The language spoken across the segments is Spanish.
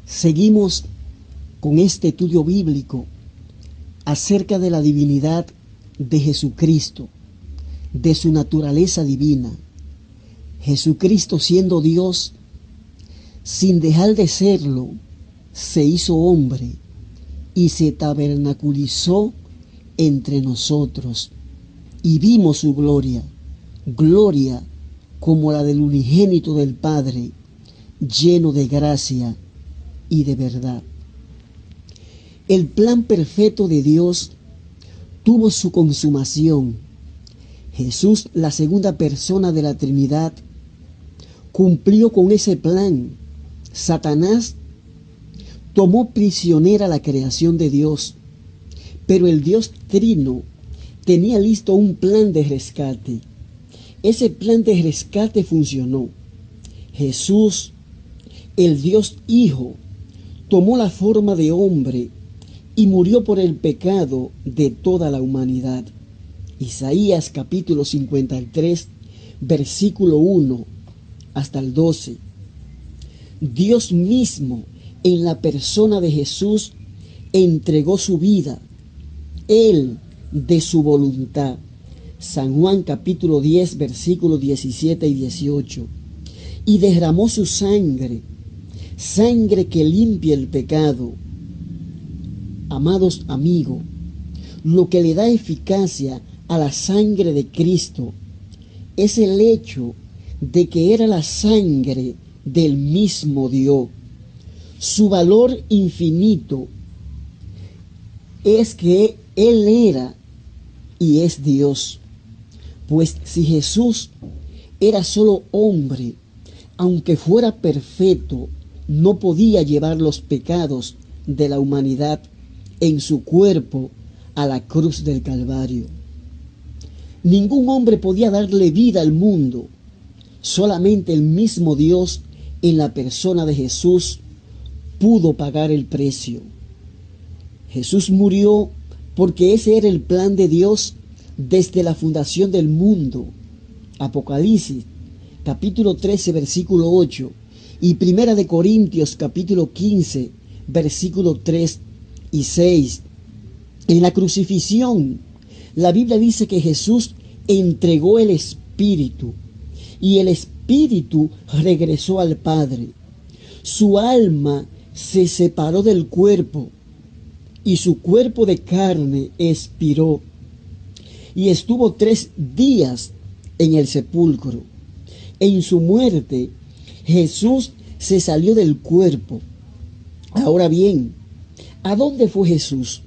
Seguimos con este estudio bíblico acerca de la divinidad de Jesucristo, de su naturaleza divina. Jesucristo, siendo Dios, sin dejar de serlo, se hizo hombre y se tabernaculizó entre nosotros. Y vimos su gloria, gloria como la del unigénito del Padre, lleno de gracia y de verdad. El plan perfecto de Dios tuvo su consumación. Jesús, la segunda persona de la Trinidad, cumplió con ese plan. Satanás tomó prisionera la creación de Dios, pero el Dios Trino tenía listo un plan de rescate. Ese plan de rescate funcionó. Jesús, el Dios Hijo, tomó la forma de hombre y murió por el pecado de toda la humanidad. Isaías capítulo 53, versículo 1 hasta el 12. Dios mismo, en la persona de Jesús, entregó su vida, Él de su voluntad. San Juan capítulo 10, versículos 17 y 18. Y derramó su sangre, sangre que limpia el pecado. Amados amigos, lo que le da eficacia a la sangre de Cristo es el hecho de que era la sangre del mismo Dios. Su valor infinito es que Él era y es Dios. Pues si Jesús era solo hombre, aunque fuera perfecto, no podía llevar los pecados de la humanidad en su cuerpo a la cruz del Calvario. Ningún hombre podía darle vida al mundo. Solamente el mismo Dios, en la persona de Jesús, pudo pagar el precio. Jesús murió porque ese era el plan de Dios desde la fundación del mundo. Apocalipsis capítulo 13 versículo 8 y Primera de Corintios capítulo 15 versículo 3 y 6. En la crucifixión, la Biblia dice que Jesús entregó el Espíritu y el Espíritu regresó al Padre. Su alma se separó del cuerpo y su cuerpo de carne expiró y estuvo 3 días en el sepulcro. En su muerte, Jesús se salió del cuerpo. Ahora bien, ¿a dónde fue Jesús?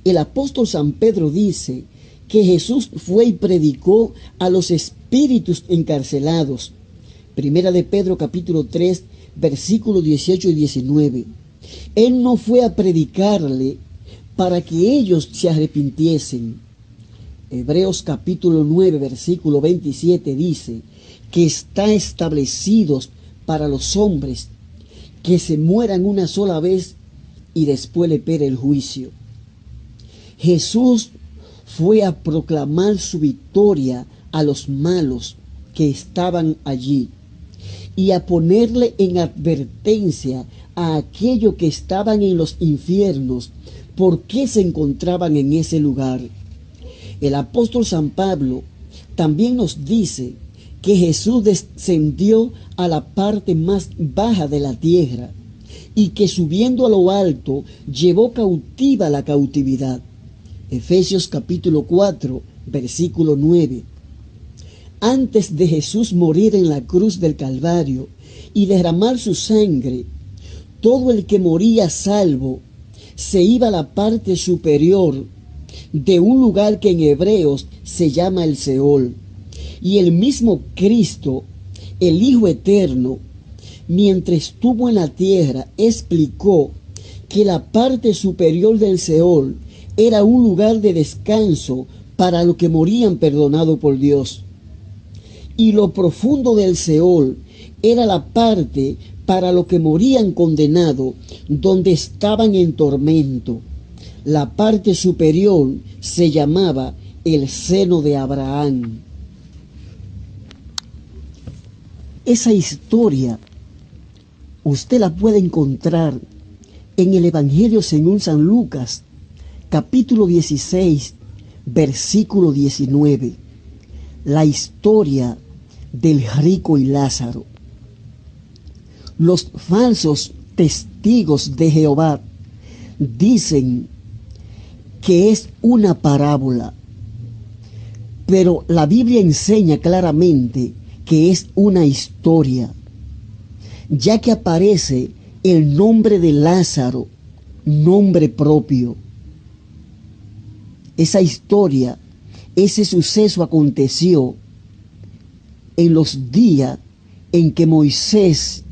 El apóstol San Pedro dice que Jesús fue y predicó a los espíritus encarcelados. Primera de Pedro capítulo 3, versículos 18 y 19. Él no fue a predicarle para que ellos se arrepintiesen. Hebreos capítulo 9, versículo 27 dice que está establecidos para los hombres que se mueran una sola vez y después le espera el juicio. Jesús fue a proclamar su victoria a los malos que estaban allí y a ponerle en advertencia a aquellos que estaban en los infiernos por qué se encontraban en ese lugar. El apóstol San Pablo también nos dice que Jesús descendió a la parte más baja de la tierra y que subiendo a lo alto llevó cautiva la cautividad. Efesios capítulo 4, versículo 9. Antes de Jesús morir en la cruz del Calvario y derramar su sangre, todo el que moría salvo se iba a la parte superior de un lugar que en Hebreos se llama el Seol. Y el mismo Cristo, el Hijo Eterno, mientras estuvo en la tierra, explicó que la parte superior del Seol era un lugar de descanso para los que morían perdonados por Dios. Y lo profundo del Seol era la parte para los que morían condenados, donde estaban en tormento. La parte superior se llamaba el seno de Abraham. Esa historia Usted la puede encontrar en el Evangelio según San Lucas, capítulo 16, versículo 19. La historia del rico y Lázaro. Los falsos testigos de Jehová dicen que es una parábola, pero la Biblia enseña claramente que es una historia, ya que aparece el nombre de Lázaro, nombre propio. Esa historia, ese suceso aconteció en los días en que Moisés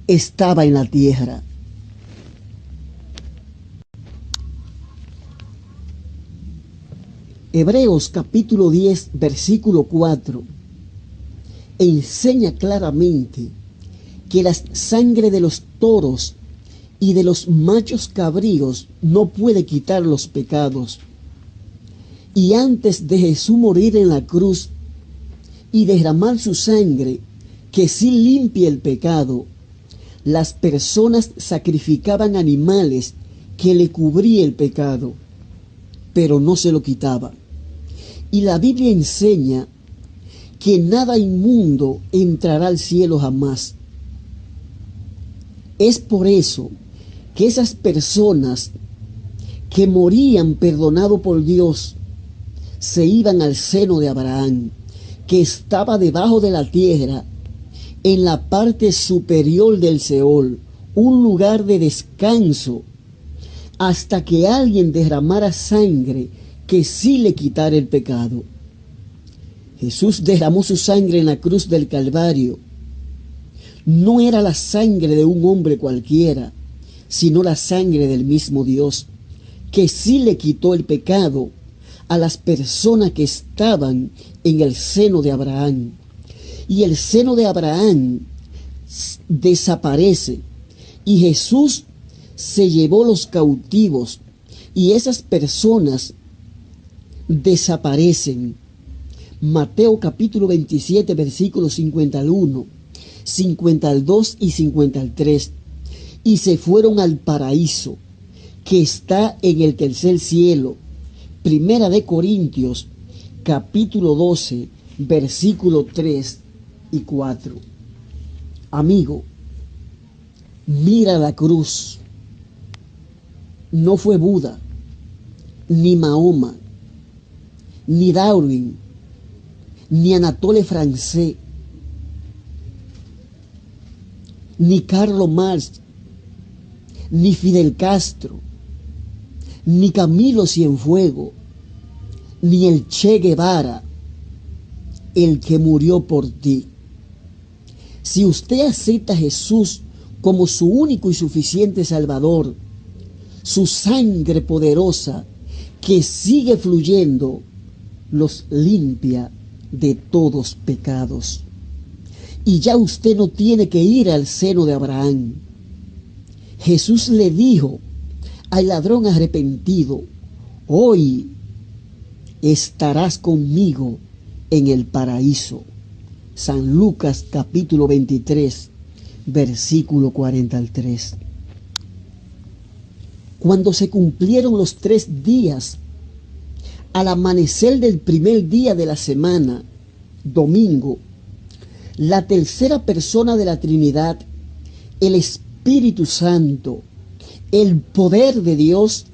estaba en la tierra. Hebreos capítulo 10, versículo 4, enseña claramente que la sangre de los toros y de los machos cabríos no puede quitar los pecados. Y antes de Jesús morir en la cruz y derramar su sangre, que sí limpia el pecado, las personas sacrificaban animales que le cubrían el pecado, pero no se lo quitaba. Y la Biblia enseña que nada inmundo entrará al cielo jamás. Es por eso que esas personas que morían perdonado por Dios se iban al seno de Abraham, que estaba debajo de la tierra, en la parte superior del Seol, un lugar de descanso, hasta que alguien derramara sangre que sí le quitara el pecado. Jesús derramó su sangre en la cruz del Calvario. No era la sangre de un hombre cualquiera, sino la sangre del mismo Dios, que sí le quitó el pecado a las personas que estaban en el seno de Abraham. Y el seno de Abraham desaparece, y Jesús se llevó los cautivos, y esas personas desaparecen. Mateo capítulo 27, versículos 51, 52 y 53. Y se fueron al paraíso, que está en el tercer cielo. Primera de Corintios capítulo 12, versículo 3 y 4. Amigo, mira la cruz. No fue Buda, ni Mahoma, ni Darwin, ni Anatole France, ni Carlos Marx, ni Fidel Castro, ni Camilo Cienfuegos, ni el Che Guevara, el que murió por ti. Si usted acepta a Jesús como su único y suficiente Salvador, su sangre poderosa que sigue fluyendo los limpia de todos pecados. Y ya usted no tiene que ir al seno de Abraham. Jesús le dijo al ladrón arrepentido: hoy estarás conmigo en el paraíso. San Lucas capítulo 23, versículo 43. Cuando se cumplieron los 3 días, al amanecer del primer día de la semana, domingo, la tercera persona de la Trinidad, el Espíritu Santo, el poder de Dios,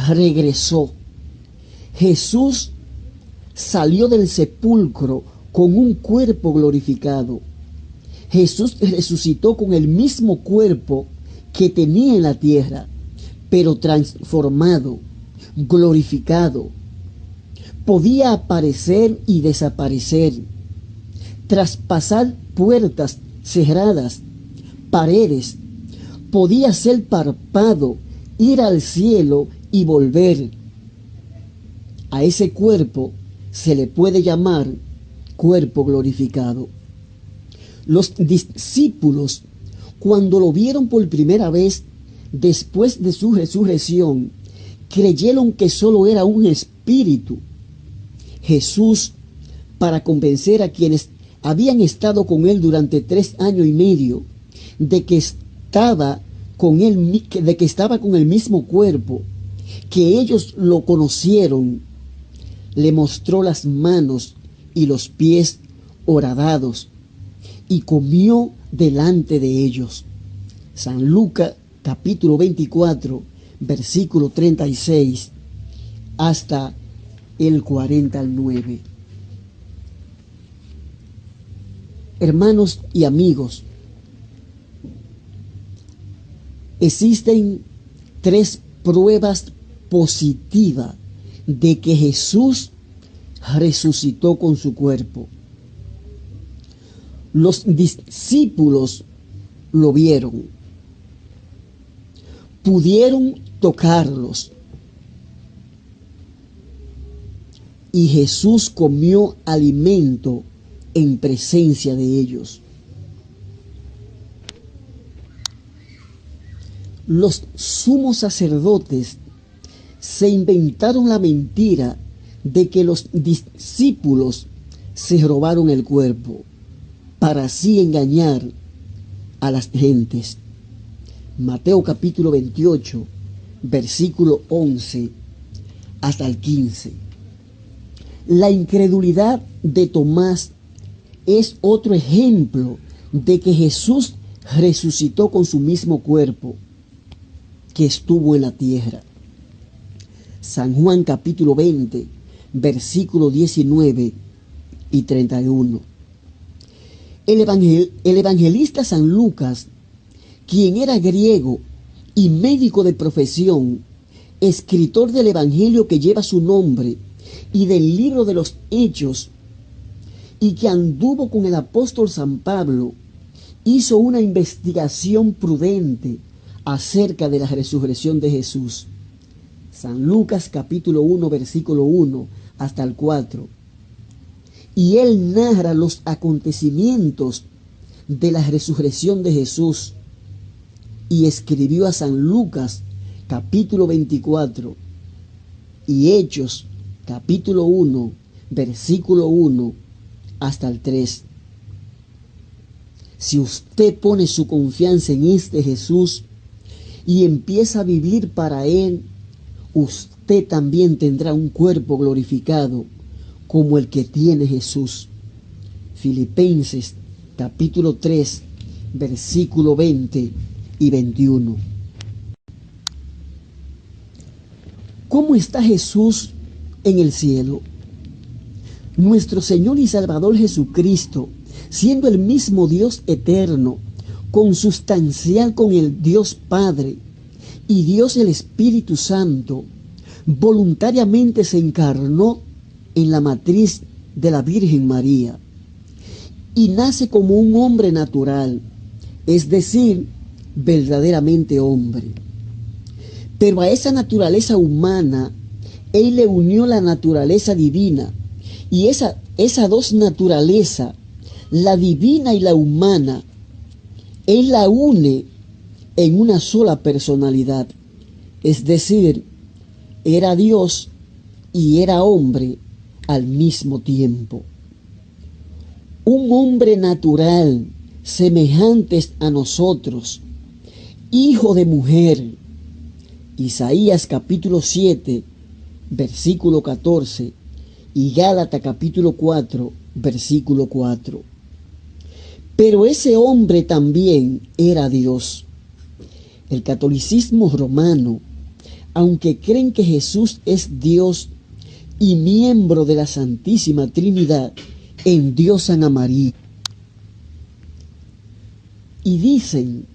regresó. Jesús salió del sepulcro con un cuerpo glorificado. Jesús resucitó con el mismo cuerpo que tenía en la tierra, pero transformado, glorificado. Podía aparecer y desaparecer, traspasar puertas cerradas, paredes. Podía ser parpado, ir al cielo y volver. A ese cuerpo se le puede llamar cuerpo glorificado. Los discípulos, cuando lo vieron por primera vez después de su resurrección, creyeron que solo era un espíritu. Jesús, para convencer a quienes habían estado con él durante 3 años y medio, de que estaba con el mismo cuerpo, que ellos lo conocieron, le mostró las manos y los pies horadados, y comió delante de ellos. San Lucas capítulo 24, versículo 36 hasta el 49. Hermanos y amigos, existen 3 pruebas positivas de que Jesús resucitó con su cuerpo. Los discípulos lo vieron, pudieron tocarlos, y Jesús comió alimento en presencia de ellos. Los sumos sacerdotes se inventaron la mentira de que los discípulos se robaron el cuerpo, para así engañar a las gentes. Mateo capítulo 28, versículo 11 hasta el 15. La incredulidad de Tomás es otro ejemplo de que Jesús resucitó con su mismo cuerpo que estuvo en la tierra. San Juan capítulo 20, versículo 19 y 31. El evangelista San Lucas, quien era griego y médico de profesión, escritor del evangelio que lleva su nombre y del libro de los Hechos, y que anduvo con el apóstol San Pablo, hizo una investigación prudente acerca de la resurrección de Jesús. San Lucas capítulo 1, versículo 1 hasta el 4. Y él narra los acontecimientos de la resurrección de Jesús, y escribió a San Lucas capítulo 24 y Hechos capítulo 1, versículo 1 hasta el 3. Si usted pone su confianza en este Jesús y empieza a vivir para Él, usted también tendrá un cuerpo glorificado como el que tiene Jesús. Filipenses capítulo 3, versículo 20 y 21. ¿Cómo está Jesús en el cielo? Nuestro Señor y Salvador Jesucristo, siendo el mismo Dios eterno, consustancial con el Dios Padre y Dios el Espíritu Santo, voluntariamente se encarnó en la matriz de la Virgen María y nace como un hombre natural, es decir, verdaderamente hombre. Pero a esa naturaleza humana, Él le unió la naturaleza divina, y esa dos naturalezas, la divina y la humana, Él la une en una sola personalidad, es decir, era Dios y era hombre al mismo tiempo. Un hombre natural, semejantes a nosotros, hijo de mujer. Isaías capítulo 7, versículo 14, y Gálatas capítulo 4, versículo 4. Pero ese hombre también era Dios. El catolicismo romano, aunque creen que Jesús es Dios y miembro de la Santísima Trinidad, endiosan a María. Y dicen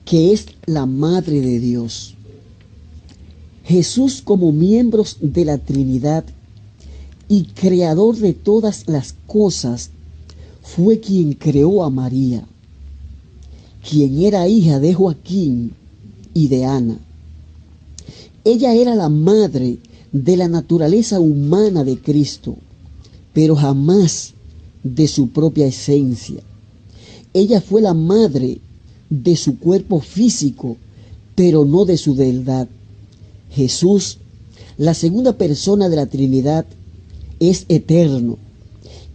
que es la Madre de Dios. Jesús, como miembros de la Trinidad y creador de todas las cosas, fue quien creó a María, quien era hija de Joaquín y de Ana. Ella era la madre de la naturaleza humana de Cristo, pero jamás de su propia esencia. Ella fue la madre de su cuerpo físico, pero no de su deidad. Jesús, la segunda persona de la Trinidad, es eterno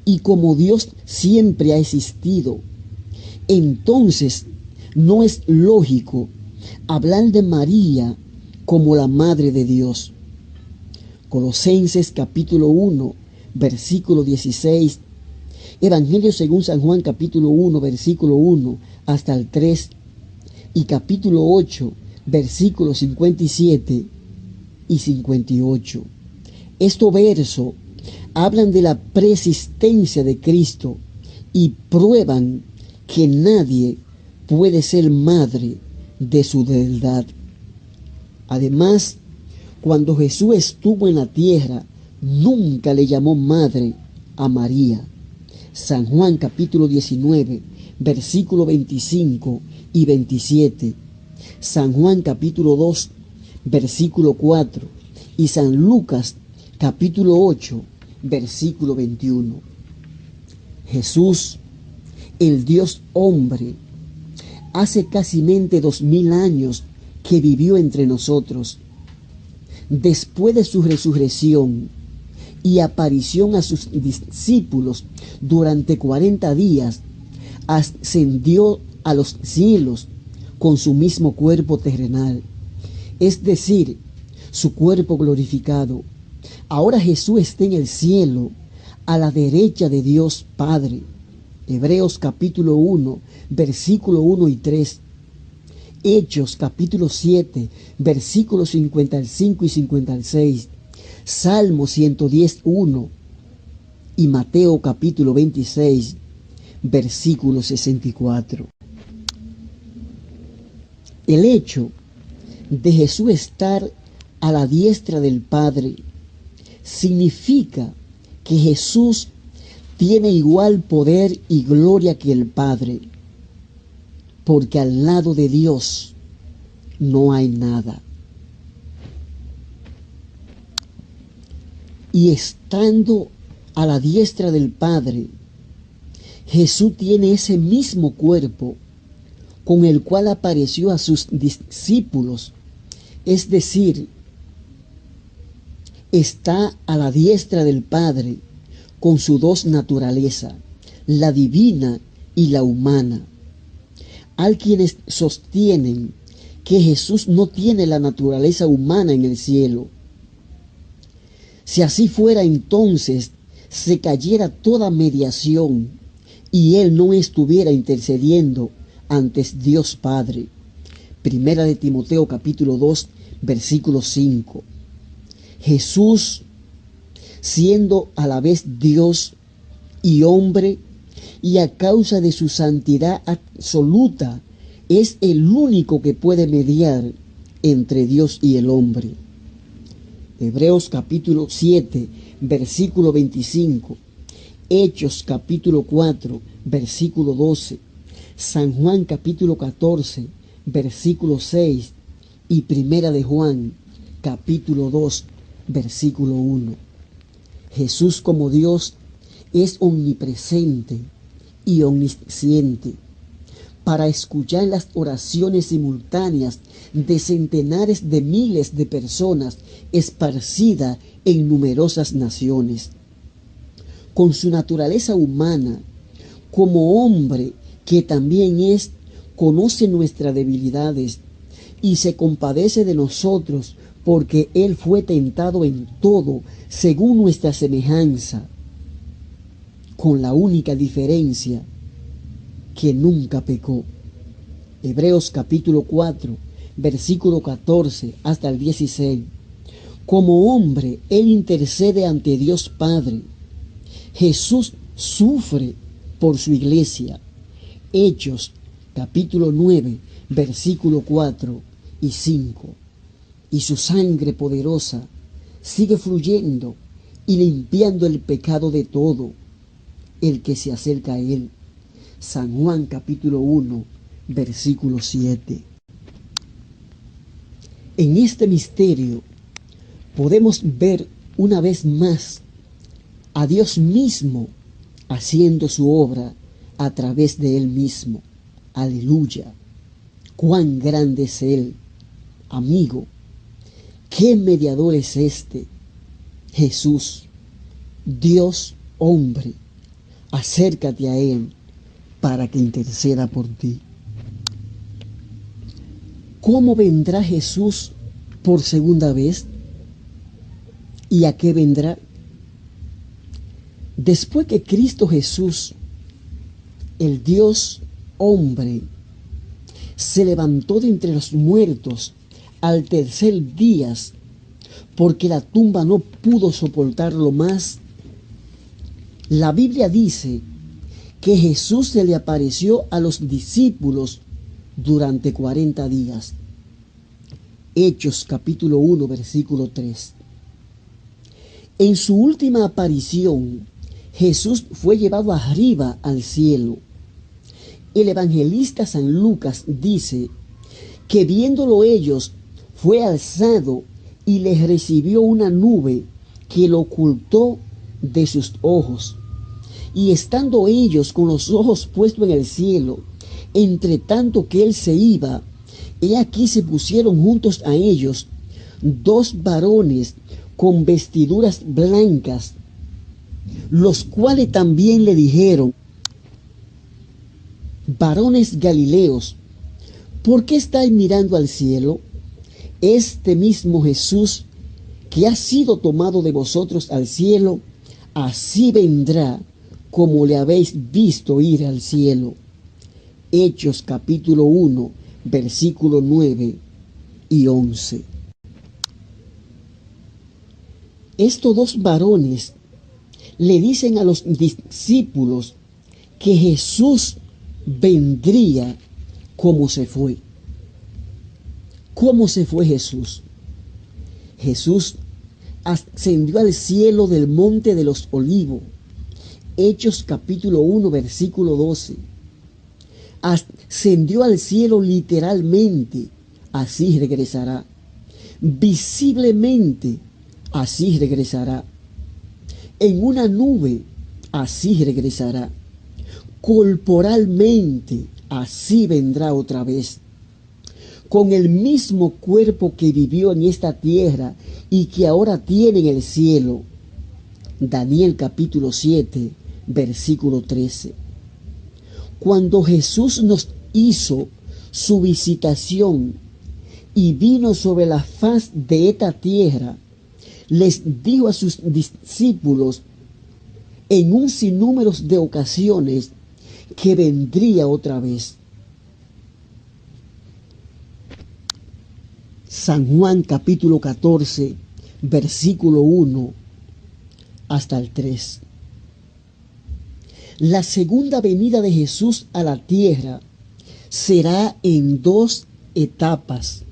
y como Dios siempre ha existido, entonces no es lógico hablar de María como la Madre de Dios. Colosenses capítulo 1, versículo 16, Evangelio según San Juan capítulo 1, versículo 1 hasta el 3, y capítulo 8, versículos 57 y 58. Estos versos hablan de la preexistencia de Cristo y prueban que nadie puede ser madre de su deidad. Además, cuando Jesús estuvo en la tierra, nunca le llamó madre a María. San Juan capítulo 19, versículo 25 y 27. San Juan capítulo 2, versículo 4. Y San Lucas capítulo 8, versículo 21. Jesús, el Dios hombre, hace casi 2000 años que vivió entre nosotros. Después de su resurrección y aparición a sus discípulos durante 40 días, ascendió a los cielos con su mismo cuerpo terrenal, es decir, su cuerpo glorificado. Ahora Jesús está en el cielo, a la derecha de Dios Padre. Hebreos capítulo 1, versículo 1 y 3. Hechos capítulo 7, versículos 55 y 56. Salmo 110, 1. Y Mateo capítulo 26, versículo 64. El hecho de Jesús estar a la diestra del Padre significa que Jesús tiene igual poder y gloria que el Padre, porque al lado de Dios no hay nada. Y estando a la diestra del Padre, Jesús tiene ese mismo cuerpo con el cual apareció a sus discípulos, es decir, está a la diestra del Padre con sus dos naturalezas, la divina y la humana. Hay quienes sostienen que Jesús no tiene la naturaleza humana en el cielo. Si así fuera, entonces se cayera toda mediación y Él no estuviera intercediendo ante Dios Padre. Primera de Timoteo capítulo 2, versículo 5. Jesús, siendo a la vez Dios y hombre, y a causa de su santidad absoluta, es el único que puede mediar entre Dios y el hombre. Hebreos capítulo 7, versículo 25. Hechos capítulo 4, versículo 12. San Juan capítulo 14, versículo 6. Y Primera de Juan capítulo 2, versículo 1. Jesús como Dios es omnipresente y omnisciente para escuchar las oraciones simultáneas de centenares de miles de personas esparcidas en numerosas naciones. Con su naturaleza humana, como hombre que también es, conoce nuestras debilidades y se compadece de nosotros porque Él fue tentado en todo según nuestra semejanza, con la única diferencia que nunca pecó. Hebreos capítulo 4, versículo 14 hasta el 16. Como hombre, Él intercede ante Dios Padre. Jesús sufre por su iglesia. Hechos capítulo 9, versículo 4 y 5. Y su sangre poderosa sigue fluyendo y limpiando el pecado de todo el que se acerca a Él. San Juan capítulo 1, versículo 7. En este misterio podemos ver una vez más a Dios mismo haciendo su obra a través de Él mismo. Aleluya. Cuán grande es Él, amigo. ¿Qué mediador es este? Jesús, Dios hombre, acércate a Él para que interceda por ti. ¿Cómo vendrá Jesús por segunda vez? ¿Y a qué vendrá? Después que Cristo Jesús, el Dios hombre, se levantó de entre los muertos al tercer día, porque la tumba no pudo soportarlo más, la Biblia dice que Jesús se le apareció a los discípulos durante 40 días. Hechos capítulo 1, versículo 3. En su última aparición, Jesús fue llevado arriba al cielo. El evangelista San Lucas dice que viéndolo ellos, fue alzado y les recibió una nube que lo ocultó de sus ojos. Y estando ellos con los ojos puestos en el cielo, entre tanto que él se iba, he aquí se pusieron juntos a ellos 2 varones con vestiduras blancas, los cuales también le dijeron: varones Galileos, ¿por qué estáis mirando al cielo? Este mismo Jesús que ha sido tomado de vosotros al cielo, así vendrá como le habéis visto ir al cielo. Hechos capítulo 1, versículo 9 y 11. Estos 2 varones le dicen a los discípulos que Jesús vendría como se fue. ¿Cómo se fue Jesús? Jesús ascendió al cielo del monte de los olivos. Hechos capítulo 1, versículo 12. Ascendió al cielo literalmente, así regresará. Visiblemente, así regresará. En una nube, así regresará. Corporalmente, así vendrá otra vez. Con el mismo cuerpo que vivió en esta tierra y que ahora tiene en el cielo. Daniel capítulo 7, versículo 13. Cuando Jesús nos hizo su visitación y vino sobre la faz de esta tierra, les dijo a sus discípulos en un sinnúmero de ocasiones que vendría otra vez. San Juan capítulo 14, versículo 1 hasta el 3. La segunda venida de Jesús a la tierra será en 2 etapas.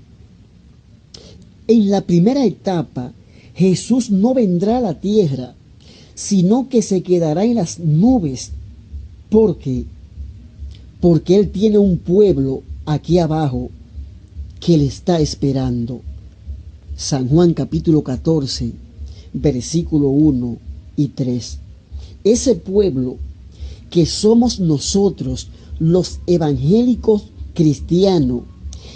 En la primera etapa, Jesús no vendrá a la tierra, sino que se quedará en las nubes. ¿Por qué? Porque Él tiene un pueblo aquí abajo que le está esperando. San Juan capítulo 14, versículo 1 y 3. Ese pueblo que somos nosotros, los evangélicos cristianos,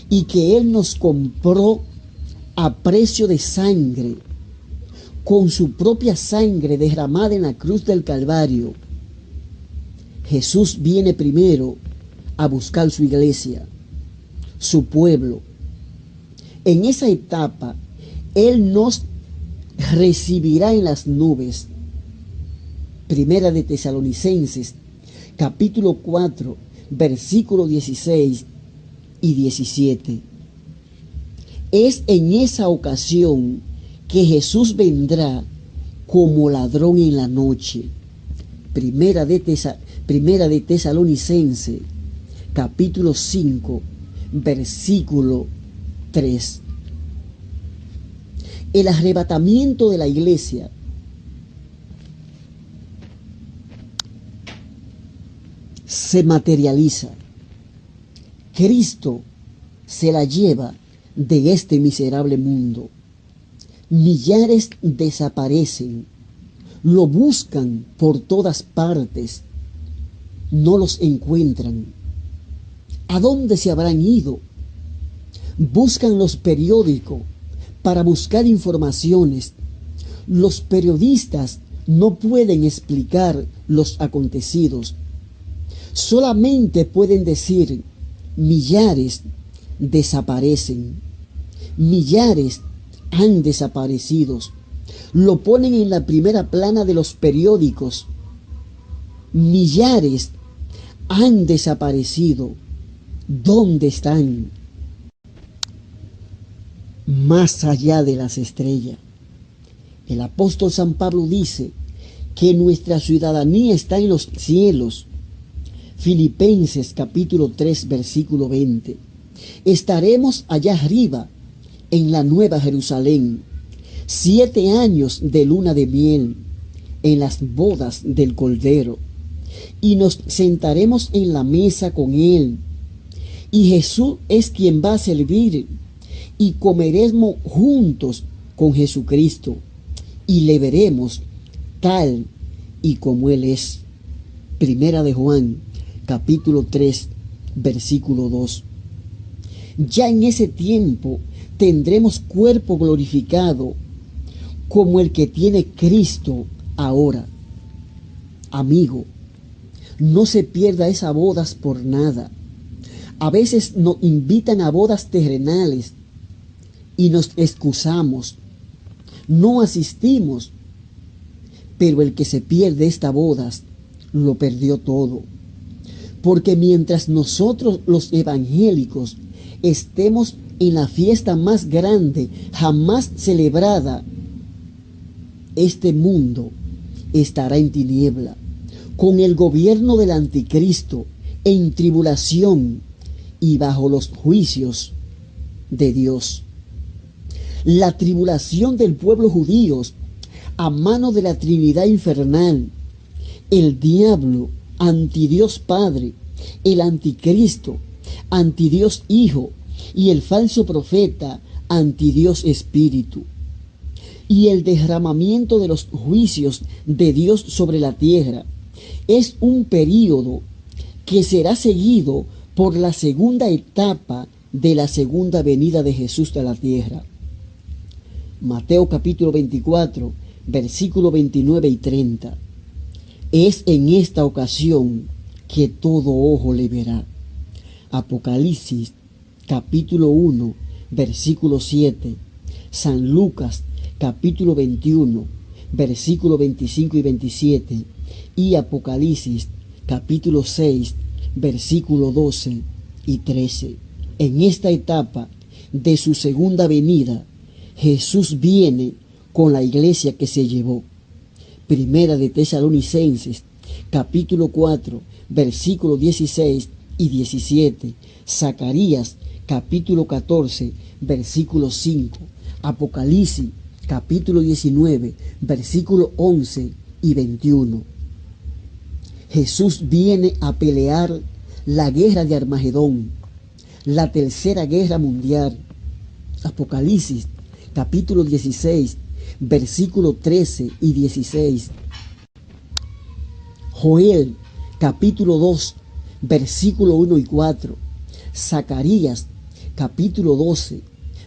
y que Él nos compró a precio de sangre, con su propia sangre derramada en la cruz del Calvario. Jesús viene primero a buscar su iglesia, su pueblo. En esa etapa, Él nos recibirá en las nubes. Primera de Tesalonicenses, capítulo 4, versículos 16 y 17. Es en esa ocasión que Jesús vendrá como ladrón en la noche. Primera de Tesalonicenses, capítulo 5, versículo 3. El arrebatamiento de la iglesia se materializa. Cristo se la lleva de este miserable mundo. Millares desaparecen, lo buscan por todas partes, no los encuentran. ¿A dónde se habrán ido? Buscan los periódicos para buscar informaciones. Los periodistas no pueden explicar los acontecidos. Solamente pueden decir: millares desaparecen, millares han desaparecido. Lo ponen en la primera plana de los periódicos. Millares han desaparecido. ¿Dónde están? Más allá de las estrellas. El apóstol San Pablo dice que nuestra ciudadanía está en los cielos. Filipenses capítulo 3 versículo 20. Estaremos allá arriba en la Nueva Jerusalén, 7 años de luna de miel, en las bodas del Cordero, y nos sentaremos en la mesa con Él. Y Jesús es quien va a servir, y comeremos juntos con Jesucristo, y le veremos tal y como Él es. Primera de Juan, capítulo 3, versículo 2. Ya en ese tiempo tendremos cuerpo glorificado, como el que tiene Cristo ahora. Amigo, no se pierda esas bodas por nada. A veces nos invitan a bodas terrenales y nos excusamos, no asistimos, pero el que se pierde estas bodas lo perdió todo. Porque mientras nosotros los evangélicos estemos en la fiesta más grande jamás celebrada, este mundo estará en tiniebla, con el gobierno del anticristo, en tribulación y bajo los juicios de Dios. La tribulación del pueblo judío a mano de la Trinidad infernal, el diablo, antidios Padre, el anticristo, antidios Hijo, y el falso profeta, antidios Espíritu. Y el derramamiento de los juicios de Dios sobre la tierra es un período que será seguido por la segunda etapa de la segunda venida de Jesús a la tierra. Mateo capítulo 24, versículos 29 y 30. Es en esta ocasión que todo ojo le verá. Apocalipsis capítulo 1, versículo 7. San Lucas capítulo 21, versículos 25 y 27. Y Apocalipsis capítulo 6, versículo 12 y 13. En esta etapa de su segunda venida, Jesús viene con la iglesia que se llevó. Primera de Tesalonicenses capítulo 4, versículos 16 y 17. Zacarías capítulo 14, versículo 5. Apocalipsis capítulo 19, versículo 11 y 21. Jesús viene a pelear la guerra de Armagedón, la tercera guerra mundial. Apocalipsis capítulo 16, versículo 13 y 16. Joel capítulo 2, versículo 1 y 4. Zacarías capítulo 12,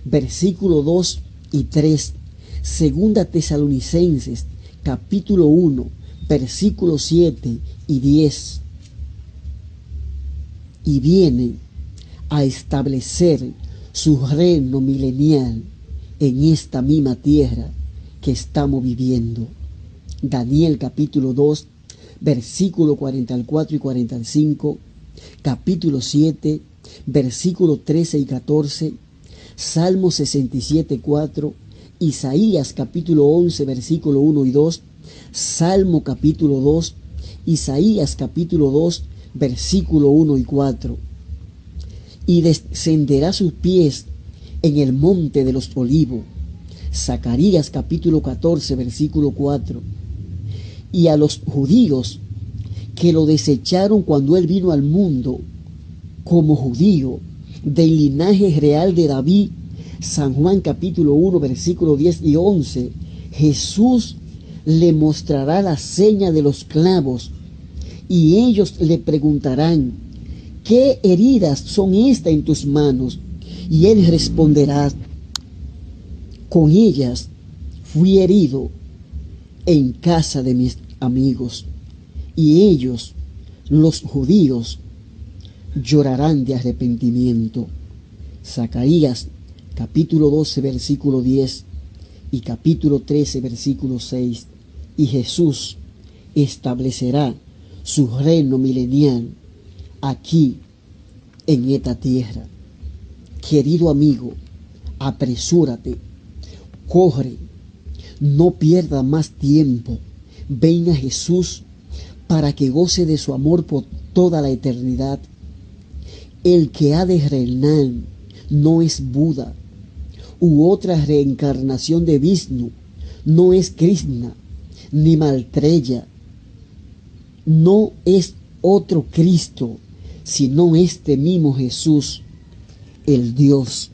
versículo 2 y 3. Segunda Tesalonicenses capítulo 1, versículo 7 y 10. Y viene a establecer su reino milenial en esta misma tierra que estamos viviendo. Daniel capítulo 2, versículo 44 y 45, capítulo 7, versículo 13 y 14, Salmo 67, 4, Isaías capítulo 11, versículo 1 y 2, Salmo capítulo 2, Isaías capítulo 2, versículo 1 y 4. Y descenderá sus pies en el monte de los olivos. Zacarías capítulo 14, versículo 4. Y a los judíos que lo desecharon cuando él vino al mundo como judío del linaje real de David, San Juan capítulo 1, versículo 10 y 11, Jesús le mostrará la seña de los clavos y ellos le preguntarán: ¿qué heridas son estas en tus manos? Y él responderá: con ellas fui herido en casa de mis amigos, y ellos, los judíos, llorarán de arrepentimiento. Zacarías capítulo 12 versículo 10 y capítulo 13 versículo 6. Y Jesús establecerá su reino milenial aquí en esta tierra. Querido amigo, apresúrate, corre, no pierda más tiempo. Ven a Jesús para que goce de su amor por toda la eternidad. El que ha de reinar no es Buda u otra reencarnación de Vishnu, no es Krishna ni Maitreya, no es otro Cristo, sino este mismo Jesús, el Dios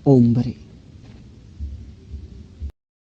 hombre.